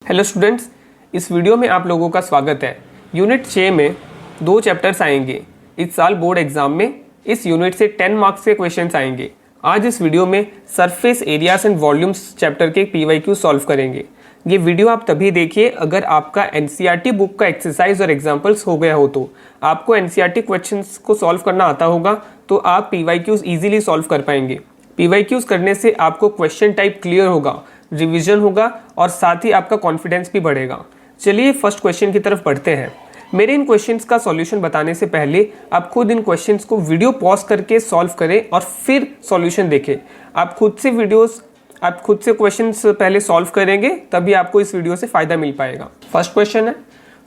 Hello students, इस video में आप लोगों का स्वागत है। यूनिट 6 में 2 चैप्टर्स आएंगे इस साल बोर्ड एग्जाम में। इस यूनिट से 10 मार्क्स के क्वेश्चंस आएंगे। आज इस वीडियो में surface areas and volumes chapter के पीवाईक्यू सॉल्व करेंगे। ये वीडियो आप तभी देखिए अगर आपका एनसीईआरटी बुक का एक्सरसाइज और एग्जाम्पल्स हो गया हो। तो आपको एनसीईआरटी क्वेश्चंस को सॉल्व करना आता होगा तो आप पीवाईक्यूज इजीली सॉल्व कर पाएंगे। पीवाईक्यूज करने से आपको क्वेश्चन टाइप क्लियर होगा, रिवीजन होगा और साथ ही आपका कॉन्फिडेंस भी बढ़ेगा। चलिए फर्स्ट क्वेश्चन की तरफ बढ़ते हैं। मेरे इन क्वेश्चंस का सॉल्यूशन बताने से पहले आप खुद इन क्वेश्चंस को वीडियो पॉज करके सॉल्व करें और फिर सॉल्यूशन देखें। आप खुद से क्वेश्चंस पहले सॉल्व करेंगे तभी आपको इस वीडियो से फायदा मिल पाएगा। फर्स्ट क्वेश्चन है,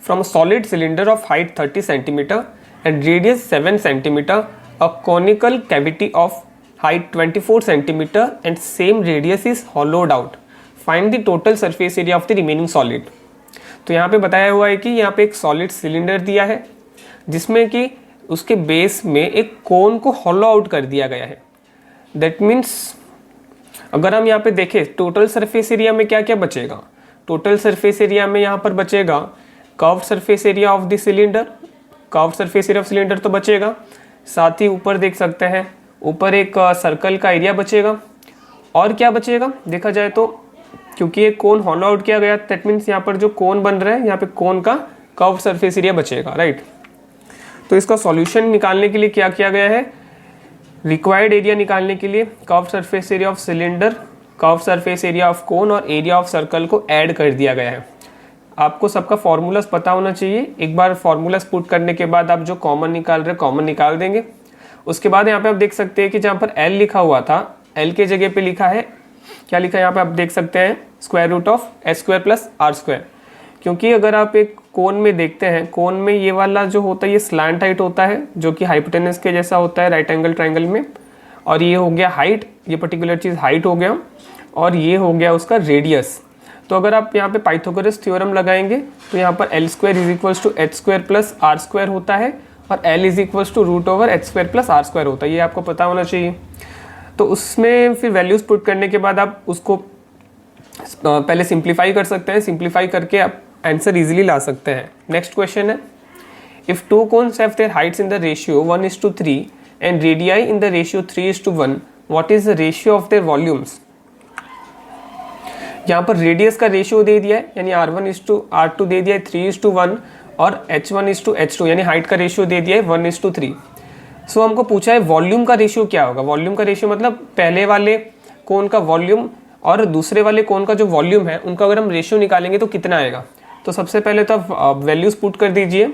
from a solid cylinder of height 30 centimetre and radius 7 centimetre a conical cavity of height 24 centimeter and same radius is hollowed out. Find the total surface area of the remaining solid. तो यहाँ पे बताया हुआ है कि यहाँ पे एक सॉलिड सिलेंडर दिया है जिसमें कि उसके बेस में एक कोन को हॉलो आउट कर दिया गया है। दैट मीन्स अगर हम यहाँ पे देखें टोटल सरफेस एरिया में क्या क्या बचेगा। टोटल सरफेस एरिया में यहाँ पर बचेगा curved surface area of the cylinder. Curved surface area of cylinder तो बचेगा, साथ ही ऊपर देख सकते हैं ऊपर एक सर्कल का एरिया बचेगा। और क्या बचेगा देखा जाए तो, क्योंकि ये कोन हॉलो आउट किया गया दैट मीन्स यहाँ पर जो कोन बन रहा है यहाँ पे कोन का कर्व सरफेस एरिया बचेगा, राइट। तो इसका सॉल्यूशन निकालने के लिए क्या किया गया है, रिक्वायर्ड एरिया निकालने के लिए curve surface area of cylinder, curve surface area of कोन और एरिया ऑफ सर्कल को ऐड कर दिया गया है। आपको सबका फॉर्मूलाज पता होना चाहिए। एक बार फॉर्मूलाज पुट करने के बाद आप जो कॉमन निकाल रहे कॉमन निकाल देंगे। उसके बाद यहाँ पे आप देख सकते हैं कि जहाँ पर L लिखा हुआ था L के जगह पे लिखा है, क्या लिखा है यहाँ पे आप देख सकते हैं, square root of S square plus R square. क्योंकि अगर आप एक कोन में देखते हैं, कोन में ये वाला जो होता है ये स्लैंट हाइट होता है जो कि हाइपोटेनस के जैसा होता है राइट एंगल ट्राइंगल में। और ये हो गया हाइट, ये पर्टिकुलर चीज़ हाइट हो गया और ये हो गया उसका रेडियस। तो अगर आप यहाँ पे पाइथागोरस थ्योरम लगाएंगे तो यहाँ पर L square is equals to H square plus R square होता है और L is equals to root over H square plus R square होता है। ये आपको पता होना चाहिए। तो उसमें फिर वैल्यूज पुट करने के बाद आप उसको पहले सिंप्लीफाई कर सकते हैं। सिंप्लीफाई करके आप आंसर इजीली ला सकते हैं। नेक्स्ट क्वेश्चन है, if two cons have their heights in the ratio 1:3 and radii in the ratio 3:1, what is the ratio of their volumes. यहाँ पर रेडियस का रेशियो दे दिया है यानी R1:R2 दे दिया है 3:1 और H1:H2 यानी हाइट का रेशियो दे दिया है 1:3। सो हमको पूछा है वॉल्यूम का रेशियो क्या होगा। वॉल्यूम का रेशियो मतलब पहले वाले कोन का वॉल्यूम और दूसरे वाले कोन का जो वॉल्यूम है उनका अगर हम रेशियो निकालेंगे तो कितना आएगा। तो सबसे पहले तो आप वैल्यूज पुट कर दीजिए,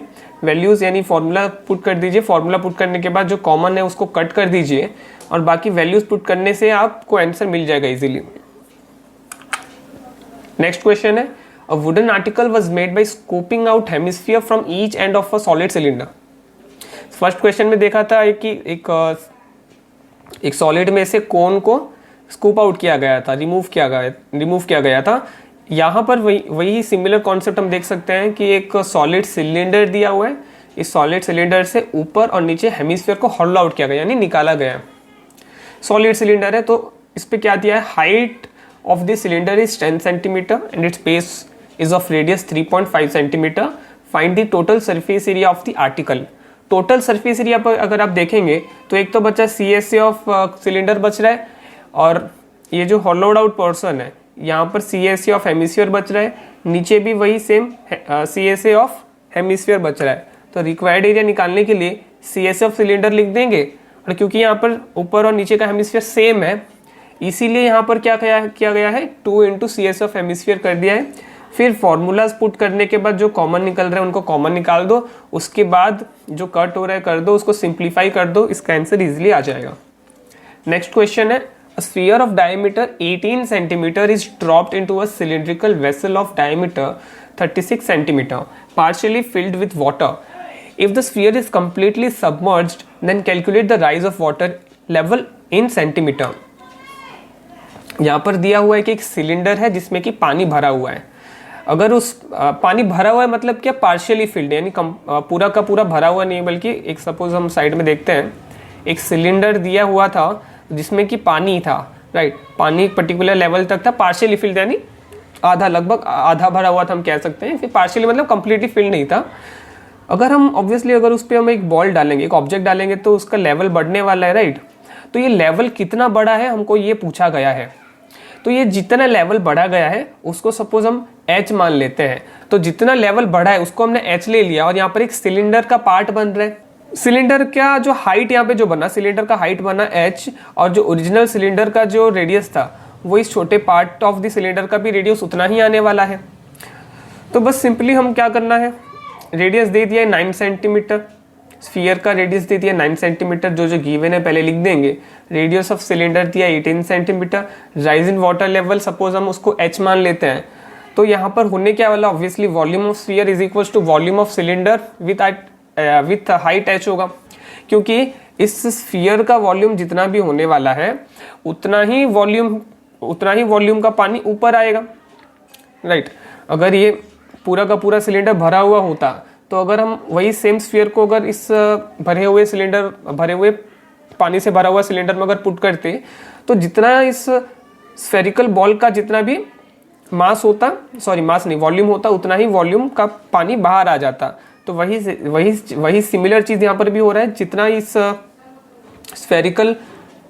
वैल्यूज यानी फॉर्मूला पुट कर दीजिए। फॉर्मूला पुट करने के बाद जो कॉमन है उसको कट कर दीजिए और बाकी वैल्यूज पुट करने से आपको आंसर मिल जाएगा इजीली। नेक्स्ट क्वेश्चन है, a wooden article was made by scooping out hemisphere from each end of a solid cylinder. First question में देखा था कि एक सॉलिड में से कोन को स्कूप आउट किया गया था, रिमूव किया गया था। यहाँ पर वही सिमिलर कॉन्सेप्ट हम देख सकते हैं कि एक सॉलिड सिलेंडर दिया हुआ है। इस सॉलिड सिलेंडर से ऊपर और नीचे हेमिस्फीयर को हॉलो आउट किया गया यानी निकाला गया। सॉलिड सिलेंडर है तो इस पे क्या दिया है, height of the cylinder is 10 centimeter and its base is of radius 3.5 centimeter. Find the total surface area of the article. Total surface area पर अगर आप देखेंगे तो एक तो बचा CSA ऑफ सिलेंडर बच रहा है और ये जो होलोड आउट पोर्शन है यहाँ पर CSA ऑफ हेमिस्फीयर बच रहा है, नीचे भी वही सेम CSA ऑफ हेमिस्फीयर बच रहा है। तो रिक्वायर्ड एरिया निकालने के लिए CSA ऑफ सिलेंडर लिख देंगे और क्योंकि यहाँ पर ऊपर और नीचे का हेमिस्फीयर सेम है इसीलिए यहाँ पर क्या किया गया है 2 into CS ऑफ हेमिस्फीयर कर दिया है। फिर फॉर्मूलाज पुट करने के बाद जो कॉमन निकल रहा है उनको कॉमन निकाल दो, उसके बाद जो कट हो रहा है कर दो, उसको सिंप्लीफाई कर दो, इसका आंसर इजीली आ जाएगा। नेक्स्ट क्वेश्चन है, a sphere of diameter 18 centimeter is dropped into a cylindrical vessel of diameter 36 centimeter partially filled with water. If the sphere is completely submerged, then calculate the rise of water level in centimeter. यहाँ पर दिया हुआ है कि एक cylinder है जिसमें कि पानी भरा हुआ है। अगर उस पानी भरा हुआ है मतलब क्या, पार्शियली फिल्ड यानी पूरा का पूरा भरा हुआ नहीं, बल्कि एक सपोज हम साइड में देखते हैं एक सिलेंडर दिया हुआ था जिसमें कि पानी था, राइट। पानी एक पर्टिकुलर लेवल तक था, पार्शियली फिल्ड यानी आधा, लगभग आधा भरा हुआ था हम कह सकते हैं, फिर पार्शियली मतलब कंप्लीटली फिल नहीं था। अगर हम ऑब्वियसली अगर उस पर हम एक बॉल डालेंगे, एक ऑब्जेक्ट डालेंगे तो उसका लेवल बढ़ने वाला है, राइट। तो ये लेवल कितना बड़ा है हमको ये पूछा गया है। तो ये जितना लेवल बढ़ा गया है उसको सपोज हम h मान लेते हैं। तो जितना लेवल बढ़ा है उसको हमने h ले लिया और यहाँ पर एक सिलेंडर का पार्ट बन रहा है। सिलेंडर का जो हाइट यहाँ पे जो बना, सिलेंडर का हाइट बना h, और जो ओरिजिनल सिलेंडर का जो रेडियस था वो इस छोटे पार्ट ऑफ द सिलेंडर का भी रेडियस उतना ही आने वाला है। तो बस सिंपली हम क्या करना है, रेडियस दे दिया है 9 सेंटीमीटर, स्फीयर का रेडियस दे दिया 9 सेंटीमीटर, जो जो गिवन है पहले लिख देंगे। रेडियस ऑफ सिलेंडर दिया 18 centimetre. Rise in water level suppose हम उसको h मान लेते हैं। तो यहाँ पर होने क्या वाला, obviously volume of sphere is equal to volume of cylinder with height h होगा, क्योंकि इस स्फीयर का वॉल्यूम जितना भी होने वाला है उतना ही वॉल्यूम का पानी ऊपर आएगा, राइट। अगर ये पूरा का पूरा सिलेंडर भरा हुआ होता तो अगर हम वही सेम स्फीयर को अगर इस भरे हुए पानी से भरा हुआ सिलेंडर में अगर पुट करते तो जितना इस स्फेरिकल बॉल का जितना भी वॉल्यूम होता उतना ही वॉल्यूम का पानी बाहर आ जाता। तो वही सिमिलर चीज यहाँ पर भी हो रहा है, जितना इस स्फेरिकल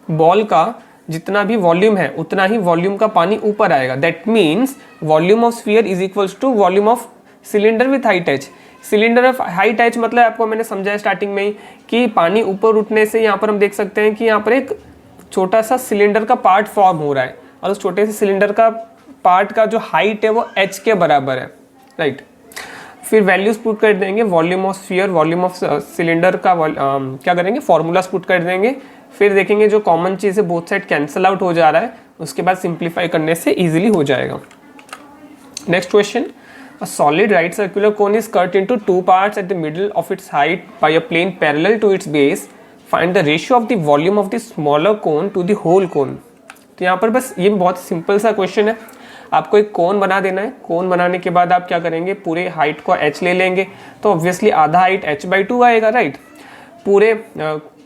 बॉल का जितना भी वॉल्यूम है उतना ही वॉल्यूम का पानी ऊपर आएगा। That means volume of sphere is equals to volume of cylinder with height h। Cylinder of height h मतलब आपको मैंने समझाया स्टार्टिंग में ही कि पानी ऊपर उठने से यहाँ पर हम देख सकते हैं कि यहाँ पर एक छोटा सा सिलेंडर का पार्ट फॉर्म हो रहा है और उस छोटे से सिलेंडर का पार्ट का जो हाइट है वो h के बराबर है, राइट। फिर वैल्यूज पुट कर देंगे, volume of sphere, volume of cylinder का क्या करेंगे, फॉर्मूलाज पुट कर देंगे। फिर देखेंगे जो कॉमन चीज़ है बोथ साइड कैंसिल आउट हो जा रहा है, उसके बाद सिंप्लीफाई करने से इजीली हो जाएगा। Next question, a solid right circular cone is cut into 2 parts at the middle of its height by a plane parallel to its base, find the ratio of the volume of the smaller cone to the whole cone. तो यहाँ पर बस ये बहुत simple सा question है, आपको एक कोन बना देना है। कोन बनाने के बाद आप क्या करेंगे, पूरे हाइट को h ले लेंगे, तो ऑब्वियसली आधा हाइट h/2 आएगा, राइट। पूरे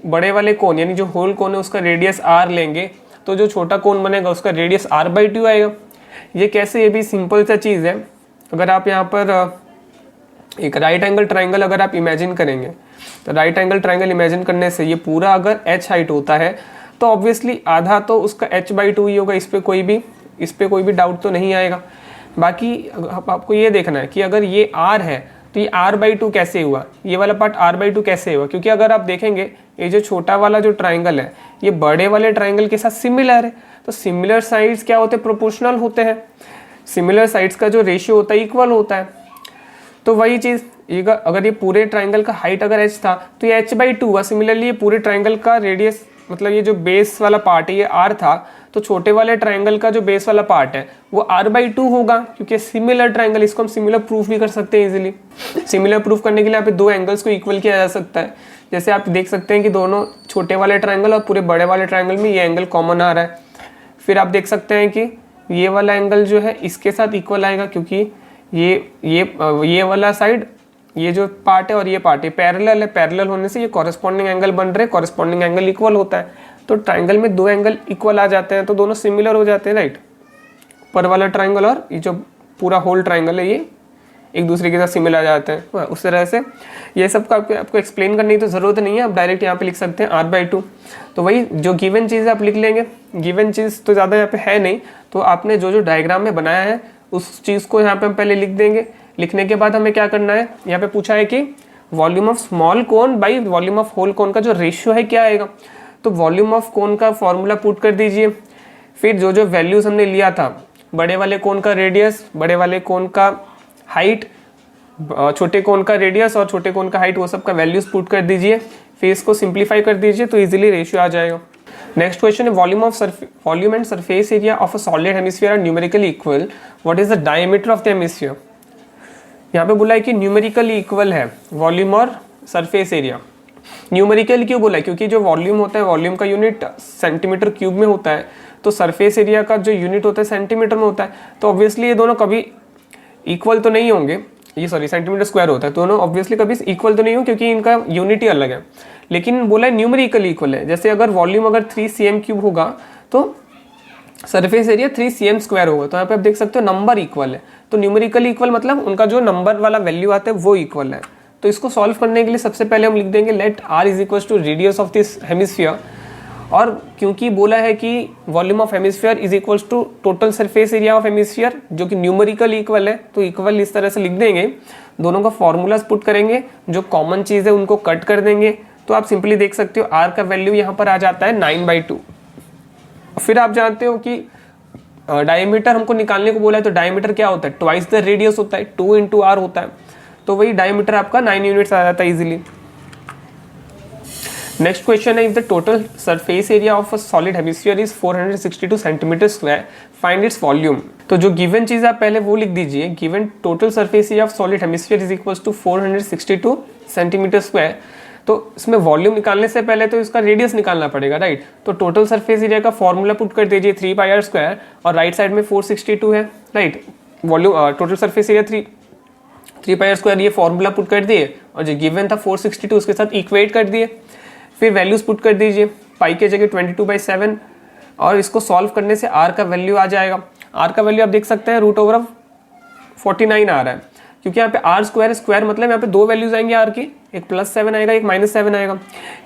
बड़े वाले कोन यानी जो होल कोन है उसका रेडियस r लेंगे, तो जो छोटा कोन बनेगा उसका रेडियस r/2 आएगा। ये कैसे, ये भी सिंपल सा चीज़ है। अगर आप यहाँ पर एक राइट एंगल ट्राइंगल अगर आप इमेजिन करेंगे, तो राइट एंगल ट्राइंगल इमेजिन करने से ये पूरा अगर h हाइट होता है तो ऑब्वियसली आधा तो उसका h/2 ही होगा, इस पे कोई भी डाउट तो नहीं आएगा। बाकी आपको ये देखना है कि अगर ये r है तो ये r/2 कैसे हुआ, ये वाला पार्ट r/2 कैसे हुआ, क्योंकि अगर आप देखेंगे ये जो छोटा वाला जो ट्राइंगल है ये बड़े वाले ट्राइंगल के साथ सिमिलर है। तो सिमिलर साइड्स क्या होते हैं, प्रोपोर्शनल होते हैं। सिमिलर साइड्स का जो रेशियो होता है इक्वल होता है। तो वही चीज़, अगर ये पूरे ट्राइंगल का हाइट अगर h था तो ये h/2 हुआ। सिमिलरली ये पूरे ट्राइंगल का रेडियस मतलब ये जो बेस वाला पार्ट है ये r था, तो छोटे वाले ट्राइंगल का जो बेस वाला पार्ट है वो r/2 होगा, क्योंकि सिमिलर ट्राइंगल, इसको हम सिमिलर प्रूफ भी कर सकते हैं इजीली। सिमिलर प्रूफ करने के लिए यहाँ पे दो एंगल्स को इक्वल किया जा सकता है। जैसे आप देख सकते हैं कि दोनों छोटे वाले ट्राइंगल और पूरे बड़े वाले ट्राइंगल में ये एंगल कॉमन आ रहा है। फिर आप देख सकते हैं कि ये वाला एंगल जो है इसके साथ इक्वल आएगा, क्योंकि ये वाला साइड, ये जो पार्ट है और ये पार्ट है पैरेलल है, पैरेलल होने से ये कॉरेस्पॉन्डिंग एंगल बन रहे हैं, कॉरेस्पॉन्डिंग एंगल इक्वल होता है। तो ट्राइंगल में दो एंगल इक्वल आ जाते हैं तो दोनों सिमिलर हो जाते हैं, राइट। ऊपर वाला ट्राइंगल और ये जो पूरा होल ट्राइंगल है ये एक दूसरे के साथ सिमिलर आ जाते हैं। उस तरह से ये सब का आपको एक्सप्लेन करने की तो ज़रूरत नहीं है, आप डायरेक्ट यहाँ पे लिख सकते हैं r/2। तो वही जो गिवन चीज़ है आप लिख लेंगे। गिवन चीज़ तो ज़्यादा यहाँ पे है नहीं, तो आपने जो जो डायग्राम में बनाया है उस चीज़ को यहाँ पे हम पहले लिख देंगे। लिखने के बाद हमें क्या करना है, यहाँ पे पूछा है कि volume of small cone by volume of whole cone का जो रेशियो है क्या आएगा। तो वॉल्यूम ऑफ कोन का फॉर्मूला पुट कर दीजिए। फिर जो जो वैल्यूज हमने लिया था, बड़े वाले कोन का रेडियस, बड़े वाले कोन का हाइट, छोटे कोन का रेडियस और छोटे कोन का हाइट, वो सब का वैल्यूज पुट कर दीजिए। फिर इसको सिंप्लीफाई कर दीजिए तो इजीली रेशियो आ जाएगा। नेक्स्ट क्वेश्चन है, volume and surface area of a solid hemisphere are numerically equal, what is the diameter of the hemisphere. यहाँ पे बोला है कि न्यूमेरिकली इक्वल है वॉल्यूम और सरफेस एरिया। न्यूमेरिकल क्यों बोला है, क्योंकि जो वॉल्यूम होता है वॉल्यूम का यूनिट सेंटीमीटर क्यूब में होता है, तो सरफेस एरिया का जो यूनिट होता है सेंटीमीटर में होता है। तो ऑब्वियसली ये दोनों कभी इक्वल तो नहीं होंगे, ये सेंटीमीटर स्क्वायर होता है, दोनों ऑब्वियसली कभी इक्वल तो नहीं होंगे क्योंकि इनका यूनिट ही अलग है। लेकिन बोला है न्यूमेरिकली इक्वल है। जैसे अगर वॉल्यूम अगर 3 cm³ होगा तो सरफेस एरिया 3 cm स्क्वायर होगा। तो यहाँ पे आप देख सकते हो नंबर इक्वल है, तो न्यूमेरिकली इक्वल मतलब उनका जो नंबर वाला वैल्यू आता है वो इक्वल है। तो इसको सॉल्व करने के लिए सबसे पहले हम लिख देंगे let r is equal to radius of this hemisphere, और क्योंकि बोला है कि volume of hemisphere is equal to total surface area of hemisphere जो कि न्यूमेरिकली इक्वल है, तो इक्वल इस तरह से लिख देंगे। दोनों का फॉर्मूलाज पुट करेंगे, जो कॉमन चीज़ है उनको कट कर देंगे। तो आप सिंपली देख सकते हो r का वैल्यू यहाँ पर आ जाता है 9/2। फिर आप जानते हो कि डायमीटर हमको निकालने को बोला है, तो डायमीटर क्या होता है, ट्वाइस द रेडियस होता है, 2 × r होता है। तो वही डायमीटर आपका 9 यूनिट्स आ जाता है इजीली। नेक्स्ट क्वेश्चन है, if the total surface area of a solid hemisphere is 462 centimetre square, find its volume. तो जो गिवन चीज आप पहले वो लिख दीजिए, given total surface area of solid hemisphere is equal to 462 centimetre square. तो इसमें वॉल्यूम निकालने से पहले तो इसका रेडियस निकालना पड़ेगा, राइट। तो टोटल सरफेस एरिया का फॉर्मूला पुट कर दीजिए 3πr² और राइट साइड में 462 है, right. Volume total surface area 3πr², ये फॉर्मूला पुट कर दिए और जो गिवन था 462 उसके साथ इक्वेट कर दिए। फिर वैल्यूज पुट कर दीजिए, पाई के जगह 22/7, और इसको सॉल्व करने से r का वैल्यू आ जाएगा। r का वैल्यू आप देख सकते हैं √49 आ रहा है, क्योंकि यहाँ पे r² मतलब यहाँ पे दो वैल्यूज आएंगे r की, एक +7 आएगा, एक -7 आएगा।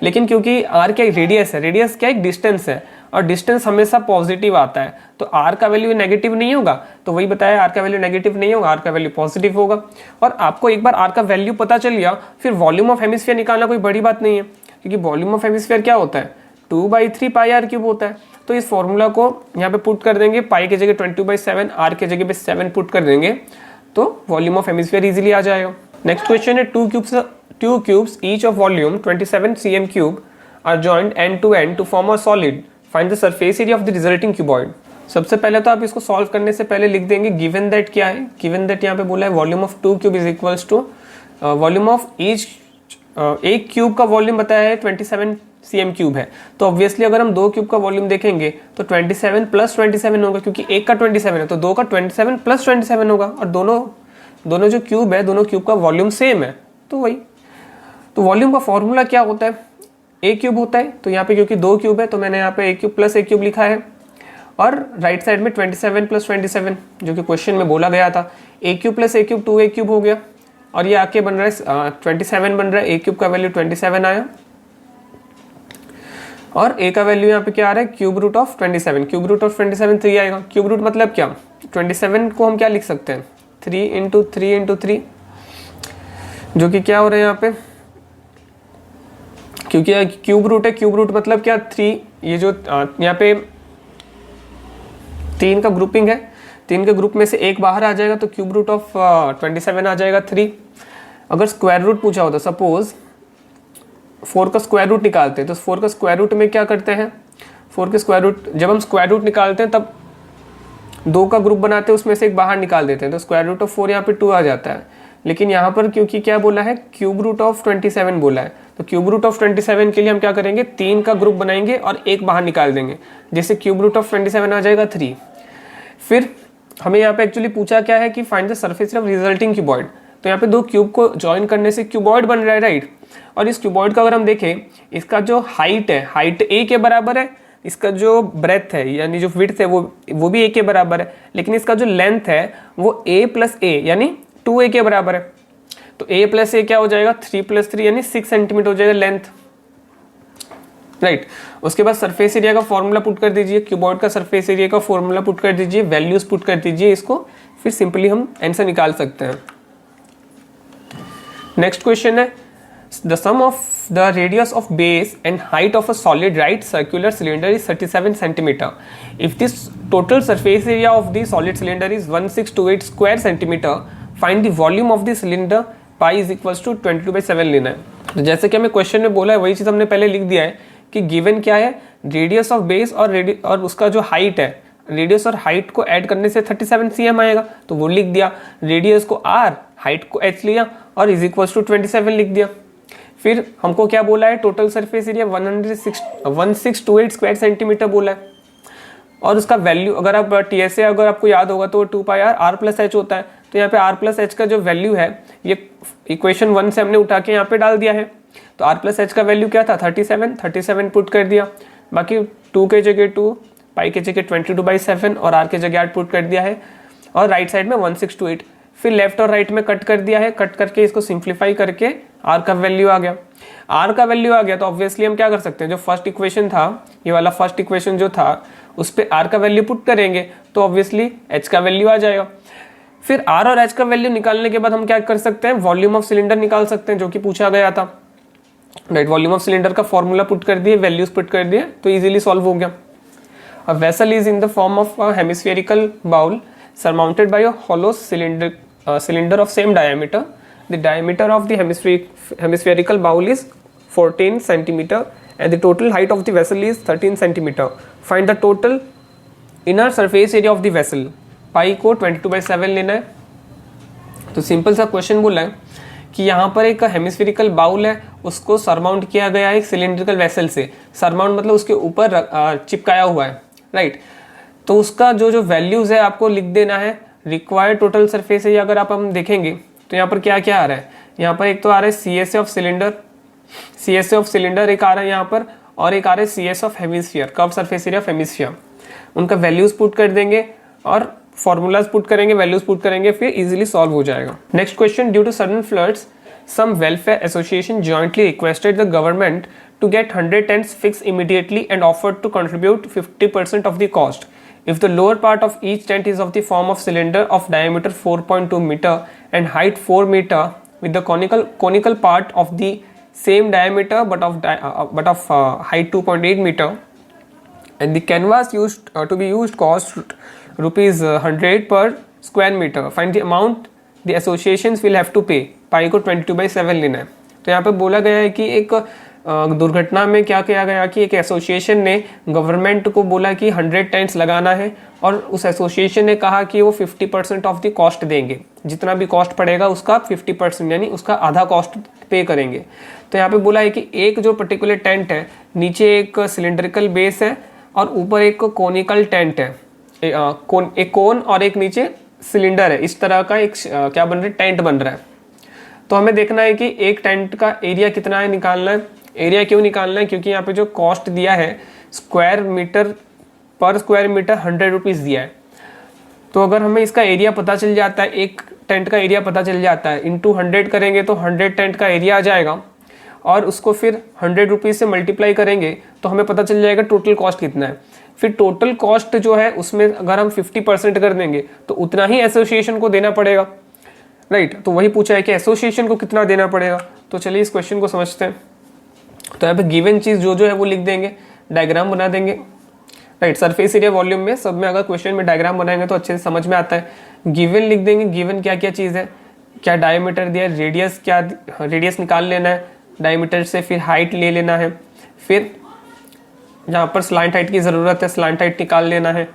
लेकिन क्योंकि r क्या रेडियस है, रेडियस क्या एक डिस्टेंस है, और डिस्टेंस हमेशा पॉजिटिव आता है, तो r का वैल्यू नेगेटिव नहीं होगा। तो वही बताया, r का वैल्यू नेगेटिव नहीं होगा, r का वैल्यू पॉजिटिव होगा। और आपको एक बार r का वैल्यू पता चल गया, फिर वॉल्यूम ऑफ हेमिस्फीयर निकालना कोई बड़ी बात नहीं है, क्योंकि वॉल्यूम ऑफ हेमिस्फीयर क्या होता है, 2/3πr³ होता है। तो इस फॉर्मूला को यहाँ पे पुट कर देंगे, पाई की जगह 22/7, r के जगह पे 7 पुट कर देंगे, तो वॉल्यूम ऑफ हेमिस्फीयर इजीली आ जाएगा। नेक्स्ट क्वेश्चन है, two cubes each of volume 27 cm³ are joined end to end to form a solid, find the surface area of the resulting cuboid. सबसे पहले तो आप इसको सॉल्व करने से पहले लिख देंगे गिवन दैट क्या है। गिवन दैट यहाँ पे बोला है volume of 2 cube is equals to volume of each, एक क्यूब का वॉल्यूम बताया है 27 cm³ है। तो ऑब्वियसली अगर हम दो क्यूब का वॉल्यूम देखेंगे तो 27 + 27 होगा, क्योंकि एक का 27 है तो दो का 27 + 27 होगा, और दोनों जो क्यूब है, दोनों क्यूब का वॉल्यूम सेम है। तो वही, तो वॉल्यूम का फॉर्मूला क्या होता है, ए क्यूब होता है। तो यहाँ पे क्योंकि दो क्यूब है तो मैंने यहाँ पे ए क्यूब + ए क्यूब लिखा है, और राइट साइड में 27 + 27 जो कि क्वेश्चन में बोला गया था, ए क्यूब + ए क्यूब 2a³ हो गया, और ये आके बन रहा है 27 बन रहा है, ए क्यूब का वैल्यू 27 आया, और ए का वैल्यू यहाँ पे क्या आ रहा है, cube root of 27। Cube root of 27 3 आएगा। क्यूब रूट मतलब क्या, 27 को हम क्या लिख सकते हैं, 3 × 3 × 3, जो कि क्या हो रहा है यहाँ पे, क्योंकि क्यूब रूट है, क्यूब रूट मतलब क्या 3, ये जो यहाँ पे 3 का ग्रुपिंग है, 3 के ग्रुप में से एक बाहर आ जाएगा, तो क्यूब रूट ऑफ 27 आ जाएगा 3। अगर स्क्वायर रूट पूछा होता, सपोज 4 का स्क्वायर रूट निकालते हैं, तो 4 का स्क्वायर रूट में क्या करते हैं, 4 के स्क्वायर रूट जब हम स्क्वायर रूट निकालते हैं तब 2 का ग्रुप बनाते हैं, उसमें से एक बाहर निकाल देते हैं, तो स्क्वायर रूट ऑफ 4 यहाँ पे 2 आ जाता है। लेकिन यहाँ पर क्योंकि क्या बोला है, क्यूब रूट ऑफ 27 बोला है, तो क्यूब रूट ऑफ 27 के लिए हम क्या करेंगे, 3 का ग्रुप बनाएंगे और एक बाहर निकाल देंगे, जैसे क्यूब रूट ऑफ 27 आ जाएगा 3। फिर हमें यहाँ पे एक्चुअली पूछा क्या है कि find the surface of resulting cuboid. तो यहाँ पे दो क्यूब को ज्वाइन करने से क्यूबॉइड बन रहा है, राइट। और इस क्यूबॉइड का अगर हम देखें, इसका जो हाइट है, हाइट a के बराबर है, इसका जो ब्रेथ है यानी जो विड्थ है वो भी a के बराबर है, लेकिन इसका जो लेंथ है वो a + a यानी 2a के बराबर है। तो a + a क्या हो जाएगा, 3 + 3 यानी 6 सेंटीमीटर हो जाएगा लेंथ, राइट। उसके बाद सरफेस एरिया का फॉर्मूला पुट कर दीजिए, क्यूबॉइड का सरफेस एरिया का फॉर्मूला पुट कर दीजिए, वैल्यूज पुट कर दीजिए इसको, फिर सिंपली हम आंसर निकाल सकते हैं। नेक्स्ट क्वेश्चन है, the sum of the radius of base and height of a solid right circular cylinder is 37 centimetre. If this total surface area of the solid cylinder is 1628 square centimetre, find the volume of the cylinder, pi is equals to 22/7 लेना है। तो जैसे कि हमें question में बोला है वही चीज हमने पहले लिख दिया है कि गिवन क्या है, रेडियस ऑफ बेस और उसका जो हाइट है, रेडियस और हाइट को ऐड करने से 37 cm आएगा, तो वो लिख दिया। रेडियस को r, हाइट को h लिया और इज इक्वल्स टू 27 लिख दिया। फिर हमको क्या बोला है, total surface area 1628 square centimetre बोला है, और उसका वैल्यू अगर आप TSA अगर आपको याद होगा तो 2πr r+h होता है। तो यहाँ पे r+h का जो वैल्यू है ये इक्वेशन 1 से हमने उठा के यहाँ पे डाल दिया है। तो r+h का वैल्यू क्या था, 37 पुट कर दिया, बाकी 2 के जगह 2, पाई की जगह 22/7 और आर की जगह 8 पुट कर दिया है, और राइट साइड में 1628। फिर लेफ्ट और राइट में कट कर दिया है, कट करके इसको सिंप्लीफाई करके आर का वैल्यू आ गया। आर का वैल्यू आ गया तो ऑब्वियसली हम क्या कर सकते हैं, जो फर्स्ट इक्वेशन था, ये वाला फर्स्ट इक्वेशन जो था, उस पर आर का वैल्यू पुट करेंगे तो ऑब्वियसली एच का वैल्यू आ जाएगा। फिर आर और एच का वैल्यू निकालने के बाद हम क्या कर सकते हैं, वॉल्यूम ऑफ सिलेंडर निकाल सकते हैं, जो कि पूछा गया था, राइट। वॉल्यूम ऑफ सिलेंडर का फॉर्मूला पुट कर दिए, वैल्यूज पुट कर दिए, तो इजीली सॉल्व हो गया। A vessel is in the form of a hemispherical bowl surmounted by a hollow cylinder of same diameter. The diameter of the hemispherical bowl is 14 centimeter and the total height of the vessel is 13 centimeter. Find the total inner surface area of the vessel. पाई को 22/7 लेना है। तो simple सा question बोला है कि यहाँ पर एक हेमिस्फेरिकल बाउल है, उसको सरमाउंट किया गया है एक सिलिंड्रिकल वेसल से। सरमाउंट मतलब उसके ऊपर चिपकाया हुआ है, राइट। तो उसका जो वैल्यूज है आपको लिख देना है। रिक्वायर्ड टोटल सरफेस एरिया अगर हम देखेंगे तो यहाँ पर क्या क्या आ रहा है, यहाँ पर एक तो आ रहा है CSA of cylinder, CSA of cylinder एक आ रहा है यहाँ पर, और एक आ रहा है CS of hemisphere, curve surface area of hemisphere. उनका वैल्यूज पुट कर देंगे और फॉर्मूलाज पुट करेंगे, वैल्यूज पुट करेंगे, फिर इजीली सॉल्व हो जाएगा। Next question, due to sudden floods some welfare association jointly requested the government to get 100 tents fixed immediately and offered to contribute 50% of the cost if the lower part of each tent is of the form of cylinder of diameter 4.2 meter and height 4 meter with the conical part of the same diameter but of height 2.8 meter and the canvas used to be used cost rupees 100 per square meter. Find the amount the associations will have to pay. पाई को 22/7 लेना है। तो यहाँ पे बोला गया है कि एक दुर्घटना में क्या किया गया कि एक एसोसिएशन ने गवर्नमेंट को बोला कि 100 टेंट्स लगाना है, और उस एसोसिएशन ने कहा कि वो 50% ऑफ द कॉस्ट देंगे, जितना भी कॉस्ट पड़ेगा उसका 50% यानी उसका आधा कॉस्ट पे करेंगे। तो यहाँ पे बोला है कि एक जो पर्टिकुलर टेंट है, नीचे एक सिलेंड्रिकल बेस है और ऊपर एक कोनिकल टेंट है, एक कोन और एक नीचे सिलेंडर है, इस तरह का एक क्या बन रहा है, टेंट बन रहा है। तो हमें देखना है कि एक टेंट का एरिया कितना है, निकालना है। एरिया क्यों निकालना है, क्योंकि यहाँ पे जो कॉस्ट दिया है स्क्वायर मीटर पर स्क्वायर मीटर 100 रुपीज़ दिया है। तो अगर हमें इसका एरिया पता चल जाता है, एक टेंट का एरिया पता चल जाता है, इंटू 100 करेंगे तो 100 टेंट का एरिया आ जाएगा, और उसको फिर 100 रुपीज़ से मल्टीप्लाई करेंगे तो हमें पता चल जाएगा टोटल कॉस्ट कितना है। फिर टोटल कॉस्ट जो है उसमें अगर हम 50% कर देंगे तो उतना ही एसोसिएशन को देना पड़ेगा, राइट। तो वही पूछा है कि एसोसिएशन को कितना देना पड़ेगा। तो चलिए इस क्वेश्चन को समझते हैं। तो यहाँ पे गिवन चीज़ जो है वो लिख देंगे, डायग्राम बना देंगे, राइट। सरफेस एरिया वॉल्यूम में सब में अगर क्वेश्चन में डायग्राम बनाएंगे तो अच्छे से समझ में आता है। गिवन लिख देंगे, गिवन क्या क्या चीज़ है, क्या डायमीटर दिया है, रेडियस क्या, रेडियस निकाल लेना है डायमीटर से, फिर हाइट ले लेना है, फिर जहाँ पर स्लांट हाइट की ज़रूरत है स्लांट हाइट निकाल लेना है,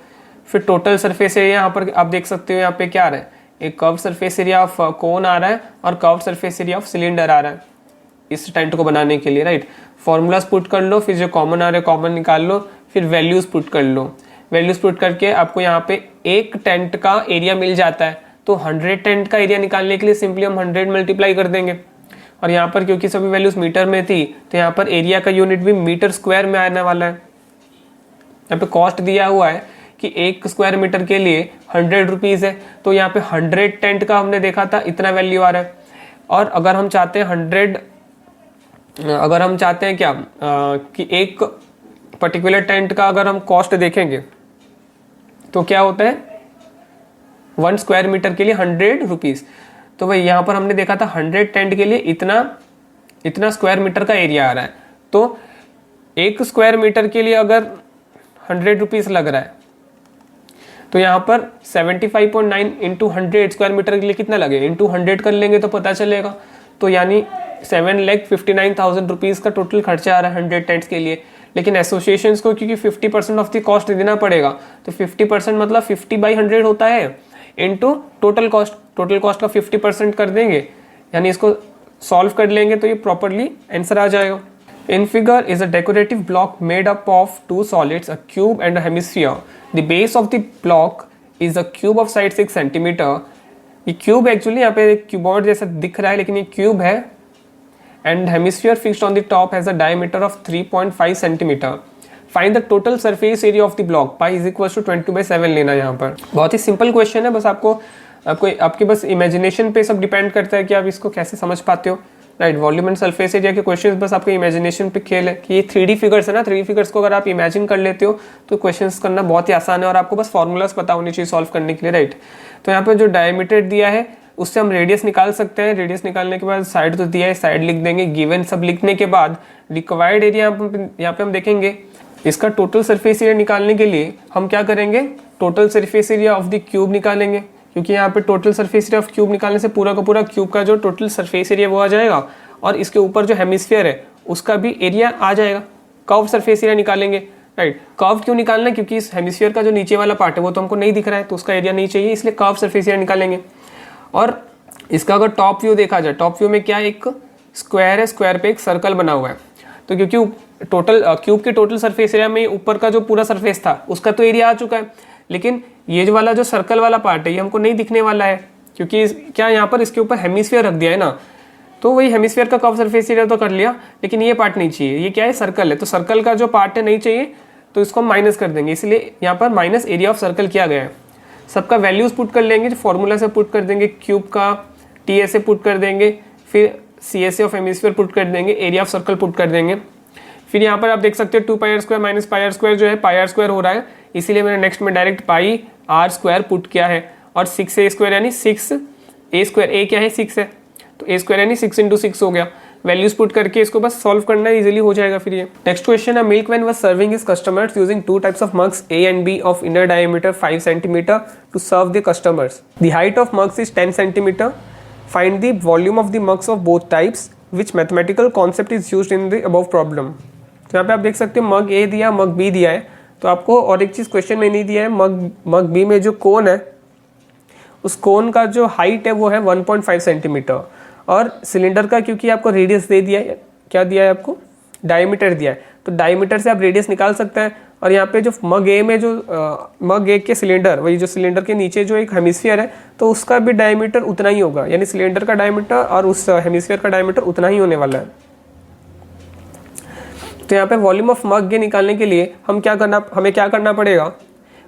फिर टोटल सरफेस एरिया यहाँ पर आप देख सकते हो, यहाँ पे क्या आ रहा है, एक curve surface area of cone आ रहा है और curve surface area of cylinder आ रहा है इस टेंट को बनाने के लिए, राइट। फॉर्मूलाज पुट कर लो, फिर जो कॉमन आ रहा है कॉमन निकाल लो, फिर वैल्यूज पुट कर लो। वैल्यूज पुट करके आपको यहाँ पे एक टेंट का एरिया मिल जाता है। तो 100 टेंट का एरिया निकालने के लिए सिंपली हम 100 मल्टीप्लाई कर देंगे, और यहाँ पर क्योंकि सभी वैल्यूज मीटर में थी तो यहाँ पर एरिया का यूनिट भी मीटर स्क्वायर में आने वाला है। यहाँ पे कॉस्ट दिया हुआ है कि 1 स्क्वायर मीटर के लिए 100 रुपीज़ है, तो यहाँ पे 100 टेंट का हमने देखा था इतना वैल्यू आ रहा है। और अगर हम चाहते हैं क्या कि एक पर्टिकुलर टेंट का अगर हम कॉस्ट देखेंगे तो क्या होता है, 1 स्क्वायर मीटर के लिए 100 रुपीज़। तो भाई यहाँ पर हमने देखा था 100 टेंट के लिए इतना स्क्वायर मीटर का एरिया आ रहा है। तो 1 स्क्वायर मीटर के लिए अगर 100 रुपीज़ लग रहा है तो यहाँ पर 75.9 इंटू 100 स्क्वायर मीटर के लिए कितना लगे, इंटू 100 कर लेंगे तो पता चलेगा। तो यानी 7,59,000 रुपीज़ का टोटल खर्चा आ रहा है 100 टेंट्स के लिए। लेकिन एसोसिएशंस को क्योंकि 50% ऑफ द कॉस्ट देना पड़ेगा, तो 50% मतलब 50/100 होता है into total cost. Total cost का 50% कर देंगे, यानी इसको सॉल्व कर लेंगे तो ये प्रॉपरली आंसर आ जाएगा। In figure is a decorative block made up of 2 solids, a cube and a hemisphere. The base of the block is a cube of side 6 centimeter. ये क्यूब एक्चुअली यहाँ पे cuboid जैसा दिख रहा है लेकिन ये क्यूब है, and hemisphere fixed on the top has a diameter of 3.5 centimetre. Find the total surface area of the block, pi is equal to 22/7 लेना है। यहाँ पर बहुत ही सिंपल क्वेश्चन है, बस आपको आपके बस इमेजिनेशन पे सब डिपेंड करता है कि आप इसको कैसे समझ पाते हो, right. Volume and surface area के क्वेश्चंस बस आपके इमेजिनेशन पे खेल है कि ये 3D फिगर्स है ना, 3D फिगर्स को अगर आप इमेजिन कर लेते हो तो क्वेश्चंस करना बहुत ही आसान है और आपको बस फॉर्मूलाज पता होनी चाहिए सॉल्व करने के लिए, राइट। तो यहाँ पे जो डायमीटर दिया है उससे हम रेडियस निकाल सकते हैं। रेडियस निकालने के बाद साइड तो दिया है, साइड लिख देंगे। गिवन सब लिखने के बाद रिक्वायर्ड एरिया यहाँ पे हम देखेंगे। इसका टोटल सरफेस एरिया निकालने के लिए हम क्या करेंगे, total surface area of the cube निकालेंगे, क्योंकि यहाँ पे total surface area of cube निकालने से पूरा का पूरा क्यूब का जो टोटल सरफेस एरिया वो आ जाएगा और इसके ऊपर जो हेमिस्फीयर है उसका भी एरिया आ जाएगा। कर्व सरफेस एरिया निकालेंगे, राइट। कर्व क्यों निकालना है, क्योंकि इस हेमिस्फीयर का जो नीचे वाला पार्ट है वो तो हमको नहीं दिख रहा है, तो उसका एरिया नहीं चाहिए, इसलिए कर्व सरफेस एरिया निकालेंगे। और इसका अगर टॉप व्यू देखा जाए, टॉप व्यू में क्या एक स्क्वायर है, स्क्वायर पे एक सर्कल बना हुआ है, तो क्योंकि टोटल क्यूब के टोटल सरफेस एरिया में ऊपर का जो पूरा सरफेस था उसका तो एरिया आ चुका है, लेकिन ये जो वाला जो सर्कल वाला पार्ट है ये हमको नहीं दिखने वाला है, क्योंकि क्या यहाँ पर इसके ऊपर हेमिस्फीयर रख दिया है ना, तो वही हेमिस्फीयर का कर्व सरफेस एरिया तो कर लिया, लेकिन ये पार्ट नहीं चाहिए। ये क्या है, सर्कल है, तो सर्कल का जो पार्ट है नहीं चाहिए, तो इसको हम माइनस कर देंगे, इसलिए यहाँ पर माइनस एरिया ऑफ सर्कल किया गया है। सबका वैल्यूज पुट कर लेंगे, जो फॉर्मूला से पुट कर देंगे, क्यूब का TSA पुट कर देंगे, फिर CSA ऑफ हेमिस्फीयर पुट कर देंगे, एरिया ऑफ सर्कल पुट कर देंगे। फिर यहाँ पर आप देख सकते हो 2πr² माइनस πr² जो है πr² हो रहा है, इसीलिए मैंने नेक्स्ट में डायरेक्ट πr² पुट किया है। और 6a² यानी 6a², a क्या है 6 है, तो a² यानी 6 × 6 हो गया। वैल्यूज पुट करके इसको बस सॉल्व करना इजीली हो जाएगा। फिर ये नेक्स्ट क्वेश्चन है, milk van was serving his customers using 2 types of mugs A and B of inner diameter 5 cm to serve the customers. The height of mugs is 10 cm. Find the volume of the mugs of both types. Which mathematical concept is used in the above problem? तो यहाँ पे आप देख सकते हो मग A दिया, मग B दिया है, तो आपको और एक चीज क्वेश्चन में नहीं दिया है, मग B में जो कोन है उस कोन का जो हाइट है वो है 1.5 सेंटीमीटर, और सिलेंडर का क्योंकि आपको रेडियस दे दिया है, क्या दिया है आपको, डायमीटर दिया है, तो डायमीटर से आप रेडियस निकाल सकते हैं। और यहाँ पे जो मग ए में जो मग ए के सिलेंडर, वही जो सिलेंडर के नीचे जो एक हेमिस्फीयर है, तो उसका भी डायमीटर उतना ही होगा, यानी सिलेंडर का डायमीटर और उस हेमिस्फीयर का डायमीटर उतना ही होने वाला है। तो यहाँ पे वॉल्यूम ऑफ मग ए निकालने के लिए हमें क्या करना पड़ेगा,